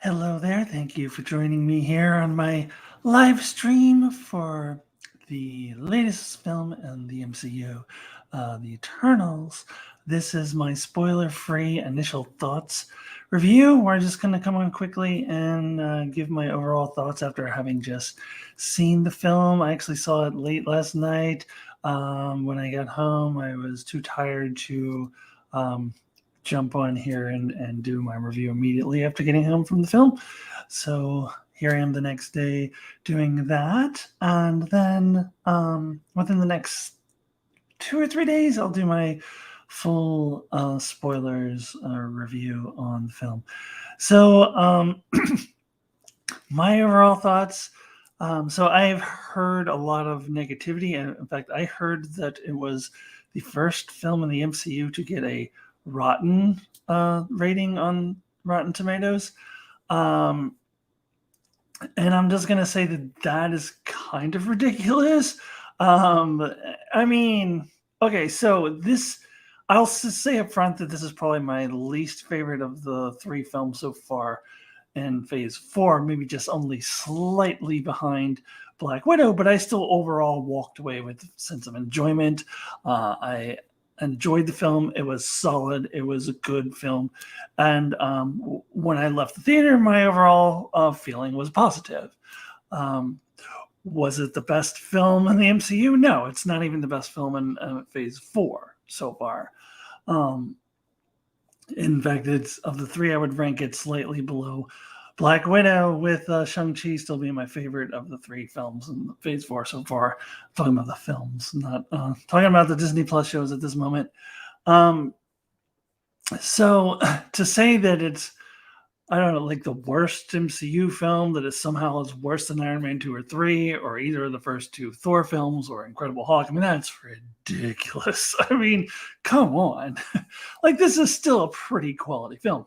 Hello there. Thank you for joining me here on my live stream for the latest film in the MCU, The Eternals. This is my spoiler free initial thoughts review. We're just going to come on quickly and give my overall thoughts after having just seen the film. I actually saw it late last night. When I got home, I was too tired to. Jump on here and do my review immediately after getting home from the film. So here I am the next day doing that. And then within the next 2 or 3 days, I'll do my full spoilers review on the film. So my overall thoughts. So I've heard a lot of negativity. And in fact, I heard that it was the first film in the MCU to get a rotten rating on Rotten Tomatoes. Um, and I'm just going to say that is kind of ridiculous. Um, I mean, okay, so I'll say up front that this is probably my least favorite of the three films so far in phase four, maybe just only slightly behind Black Widow, but I still overall walked away with a sense of enjoyment. I enjoyed the film. It was solid. It was a good film. And when I left the theater, my overall feeling was positive. Um, was it the best film in the MCU? No, it's not even the best film in phase four so far. In fact, it's of the three, I would rank it slightly below Black Widow, with Shang-Chi still being my favorite of the three films in Phase 4 so far. I'm talking about the films, not talking about the Disney Plus shows at this moment. Um, so to say that it's, I don't know, like the worst MCU film that is somehow is worse than Iron Man 2 or 3, or either of the first two Thor films or Incredible Hulk, I mean, that's ridiculous. I mean, come on. Like, this is still a pretty quality film.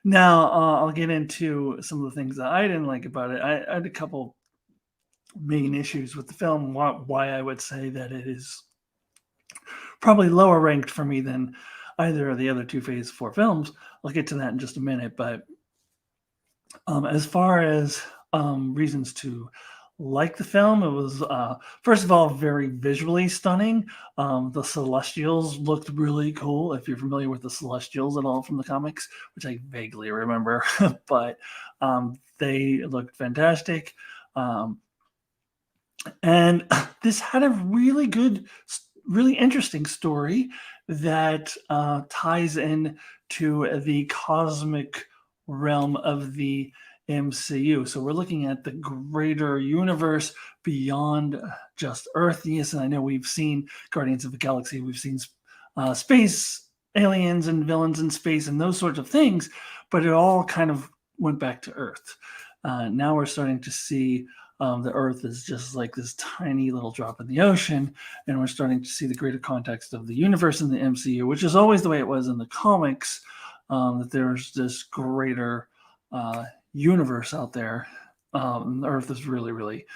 Now, I'll get into some of the things that I didn't like about it. I had a couple main issues with the film, why I would say that it is probably lower ranked for me than either of the other two Phase 4 films. I'll get to that in just a minute. But as far as reasons to like the film, it was first of all very visually stunning. The Celestials looked really cool. If you're familiar with the Celestials at all from the comics, which I vaguely remember, but they looked fantastic. And this had a really good, really interesting story that ties in to the cosmic realm of the MCU. So we're looking at the greater universe beyond just Earth. Yes, and I know we've seen Guardians of the Galaxy, we've seen space aliens and villains in space and those sorts of things, but it all kind of went back to Earth. Now we're starting to see the Earth is just like this tiny little drop in the ocean, and we're starting to see the greater context of the universe in the MCU, which is always the way it was in the comics. That there's this greater universe out there. Earth is really, really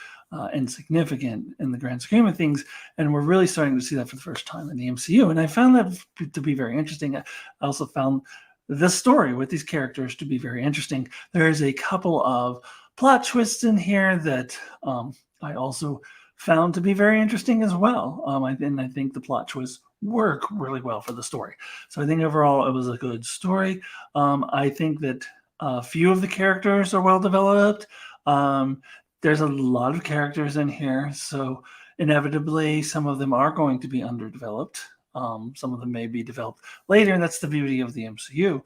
insignificant in the grand scheme of things, and we're really starting to see that for the first time in the MCU. And I found that to be very interesting. I also found this story with these characters to be very interesting. There is a couple of plot twists in here that I also found to be very interesting as well. And I think the plot twists work really well for the story. So I think overall it was a good story. I think that a few of the characters are well developed. There's a lot of characters in here, so inevitably some of them are going to be underdeveloped. Some of them may be developed later, and that's the beauty of the MCU.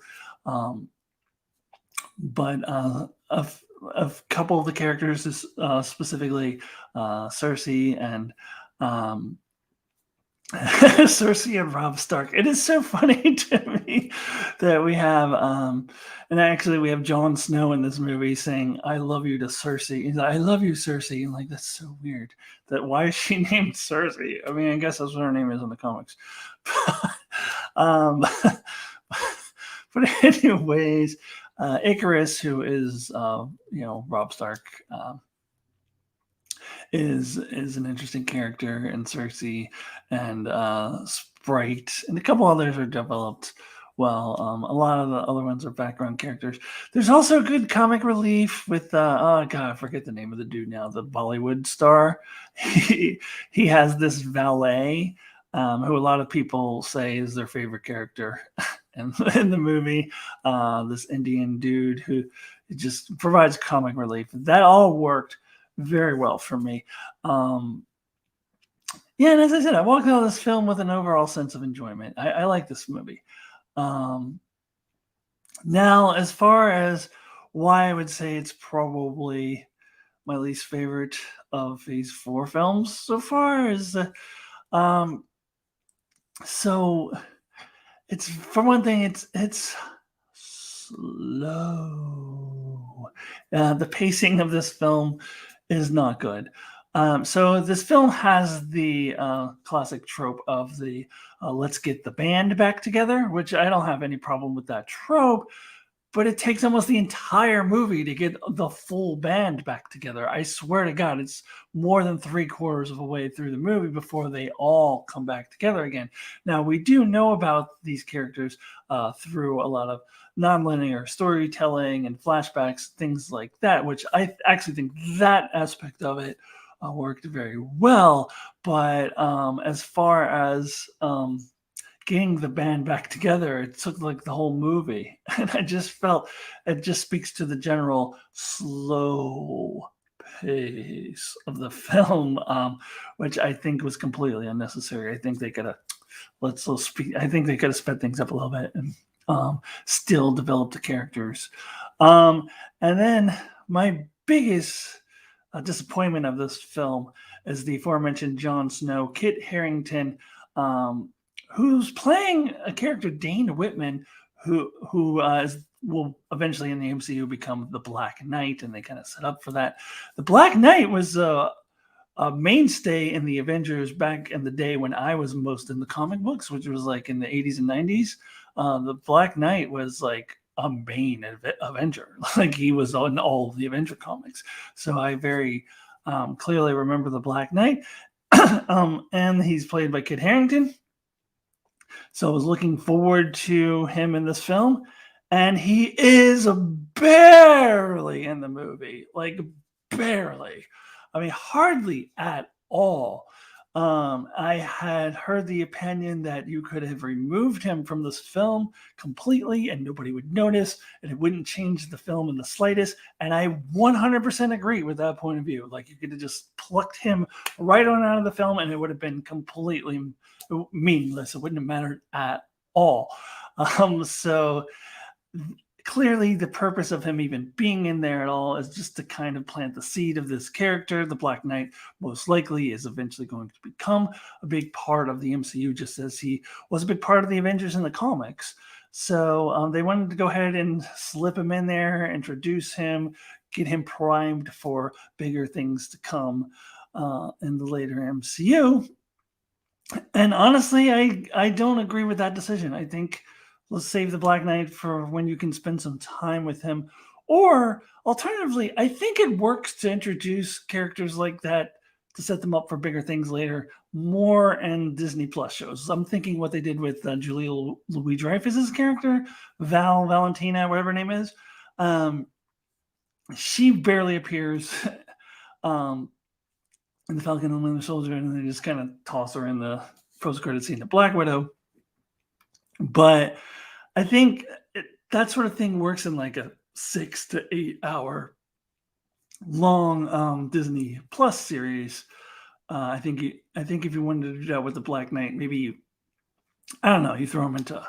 But a couple of the characters, specifically Cersei and Cersei and Rob Stark. It is so funny to me that we have, and actually we have Jon Snow in this movie saying, "I love you" to Cersei. He's like, "I love you, Cersei." And like, that's so weird. That why is she named Cersei? I mean, I guess that's what her name is in the comics. um, but anyways, Icarus, who is Rob Stark, is an interesting character, and Cersei and Sprite and a couple others are developed well. A lot of the other ones are background characters. There's also good comic relief with oh god, I forget the name of the dude now, the Bollywood star. He has this valet who a lot of people say is their favorite character in the movie. This Indian dude who just provides comic relief. That all worked very well for me. Yeah, and as I said, I walked out of this film with an overall sense of enjoyment. I like this movie. Um, Now, as far as why I would say it's probably my least favorite of these four films so far is um, so it's for one thing, it's slow. The pacing of this film is not good. So this film has the classic trope of the let's get the band back together, which I don't have any problem with that trope, but it takes almost the entire movie to get the full band back together. I swear to God, it's more than three-quarters of a way through the movie before they all come back together again. Now, we do know about these characters through a lot of nonlinear storytelling and flashbacks, things like that, which I actually think that aspect of it worked very well. But as far as getting the band back together, it took like the whole movie. And I just felt it just speaks to the general slow pace of the film, which I think was completely unnecessary. I think they could have let's speak. I think they could have sped things up a little bit and still develop the characters. And then my biggest disappointment of this film is the aforementioned Jon Snow, Kit Harington, who's playing a character, Dane Whitman, who will eventually in the MCU become the Black Knight, and they kind of set up for that. The Black Knight was a mainstay in the Avengers back in the day when I was most in the comic books, which was like in the 80s and 90s. The Black Knight was like a main Avenger, like he was on all of the Avenger comics. So I very clearly remember the Black Knight, and he's played by Kit Harington. So I was looking forward to him in this film, and he is barely in the movie, like barely. I mean, hardly at all. I had heard the opinion that you could have removed him from this film completely and nobody would notice and it wouldn't change the film in the slightest. And I 100% agree with that point of view. Like you could have just plucked him right on out of the film and it would have been completely meaningless. It wouldn't have mattered at all. So clearly the purpose of him even being in there at all is just to kind of plant the seed of this character. The Black Knight most likely is eventually going to become a big part of the MCU, just as he was a big part of the Avengers in the comics. So they wanted to go ahead and slip him in there, introduce him, get him primed for bigger things to come in the later MCU. And honestly, I don't agree with that decision. I think let's save the Black Knight for when you can spend some time with him. Or alternatively, I think it works to introduce characters like that to set them up for bigger things later, more in Disney Plus shows. I'm thinking what they did with Julia Louis-Dreyfus's character, Val Valentina, whatever her name is. She barely appears in The Falcon and the Winter Soldier, and they just kind of toss her in the post-credit scene of Black Widow. But I think that sort of thing works in like a 6 to 8 hour long Disney Plus series. I think if you wanted to do that with the Black Knight, maybe I don't know, you throw him into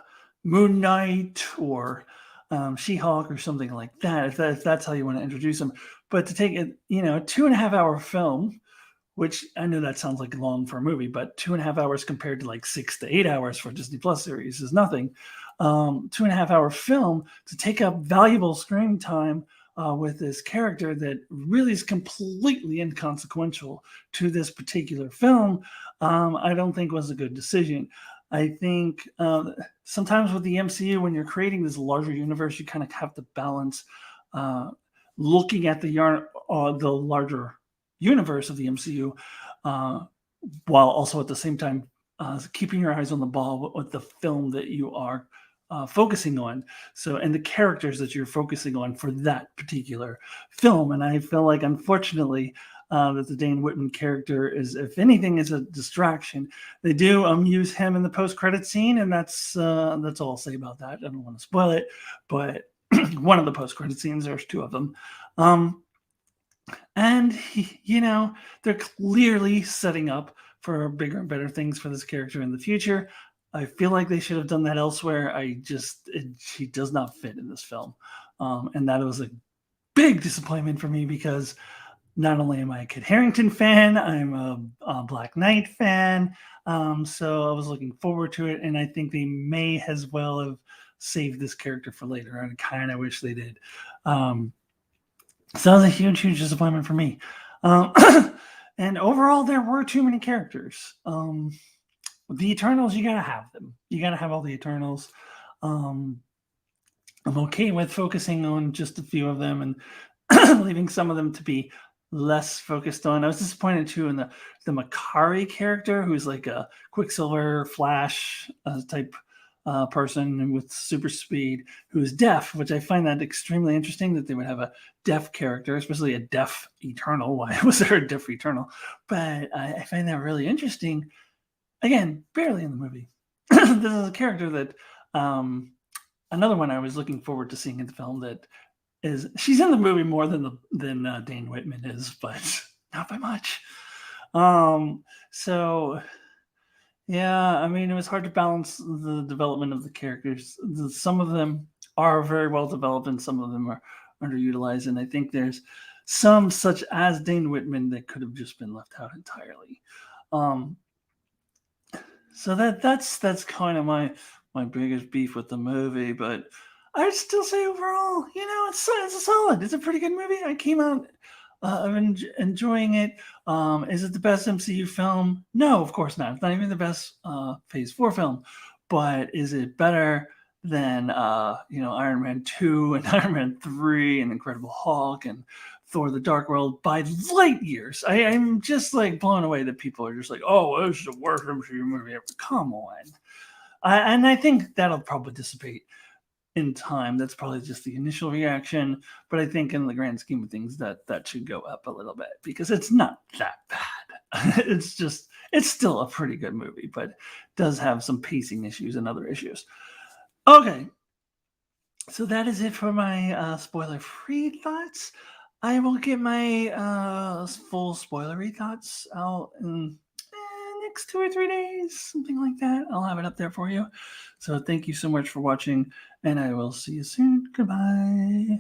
Moon Knight or She-Hulk or something like that. If that's how you want to introduce him. But to take a 2.5 hour film, which I know that sounds like long for a movie, but 2.5 hours compared to like 6 to 8 hours for a Disney Plus series is nothing. 2.5 hour film to take up valuable screen time with this character that really is completely inconsequential to this particular film, I don't think was a good decision. I think sometimes with the MCU, when you're creating this larger universe, you kind of have to balance looking at the larger universe of the MCU, while also at the same time keeping your eyes on the ball with the film that you are focusing on. So, and the characters that you're focusing on for that particular film. And I feel like, unfortunately, that the Dane Whitman character is, if anything, is a distraction. They do use him in the post-credit scene, and that's all I'll say about that. I don't want to spoil it, but one of the post-credit scenes, there's two of them. And they're clearly setting up for bigger and better things for this character in the future. I feel like they should have done that elsewhere. She does not fit in this film. And that was a big disappointment for me, because not only am I a Kit Harington fan, I'm a Black Knight fan. So I was looking forward to it, and I think they may as well have saved this character for later. And I kind of wish they did. So that was a huge, huge disappointment for me. And overall, there were too many characters. The Eternals, you gotta have them. You gotta have all the Eternals. I'm okay with focusing on just a few of them and leaving some of them to be less focused on. I was disappointed too in the Makari character, who's like a Quicksilver, Flash type person with super speed, who is deaf, which I find that extremely interesting, that they would have a deaf character, especially a deaf Eternal. Why was there a deaf Eternal? But I find that really interesting. Again, barely in the movie. This is a character that another one I was looking forward to seeing in the film, that she's in the movie more than Dane Whitman is, but not by much. So yeah, I mean, it was hard to balance the development of the characters. Some of them are very well developed, and some of them are underutilized. And I think there's some, such as Dane Whitman, that could have just been left out entirely. So that's kind of my biggest beef with the movie. But I'd still say overall, it's a solid. It's a pretty good movie. I came out enjoying it. Is it the best MCU film? No, of course not. It's not even the best Phase 4 film. But is it better than Iron Man 2 and Iron Man 3 and Incredible Hulk and Thor: The Dark World? By light years. I'm just like blown away that people are just like, oh, this is the worst MCU movie ever. Come on. And I think that'll probably dissipate in time. That's probably just the initial reaction, but I think in the grand scheme of things that should go up a little bit, because it's not that bad. It's still a pretty good movie, but does have some pacing issues and other issues. Okay, so that is it for my spoiler-free thoughts. I will get my full spoilery thoughts out in next 2 or 3 days, something like that. I'll have it up there for you. So thank you so much for watching, and I will see you soon. Goodbye.